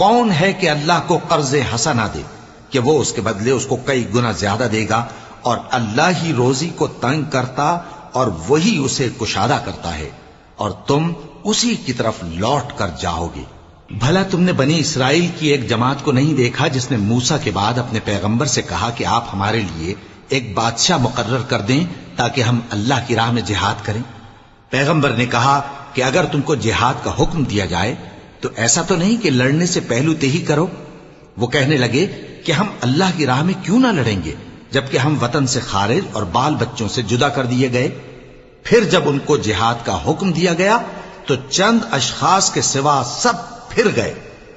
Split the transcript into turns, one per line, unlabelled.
कौन है कि अल्लाह को कर्ज हसना दे कि वो उसके बदले उसको कई गुना ज्यादा देगा, और अल्लाह ही रोजी को तंग करता और वही उसे कुशादा करता है, और तुम उसी की तरफ लौट कर जाओगे। भला तुमने बनी इसराइल की एक जमात को नहीं देखा जिसने मूसा के बाद अपने पैगंबर से कहा कि आप हमारे लिए एक बादशाह मुकर्रर कर दें ताकि हम अल्लाह की राह में जिहाद करें। पैगंबर ने कहा कि अगर तुमको जिहाद का हुक्म दिया जाए तो ऐसा तो नहीं कि लड़ने से पहलू ते ही करो। वो कहने लगे कि हम अल्लाह की राह में क्यों ना लड़ेंगे जबकि हम वतन से खारिज और बाल बच्चों से जुदा कर दिए गए। फिर जब उनको जिहाद का हुक्म दिया गया तो चंद अशखास के सिवा सब फिर गए।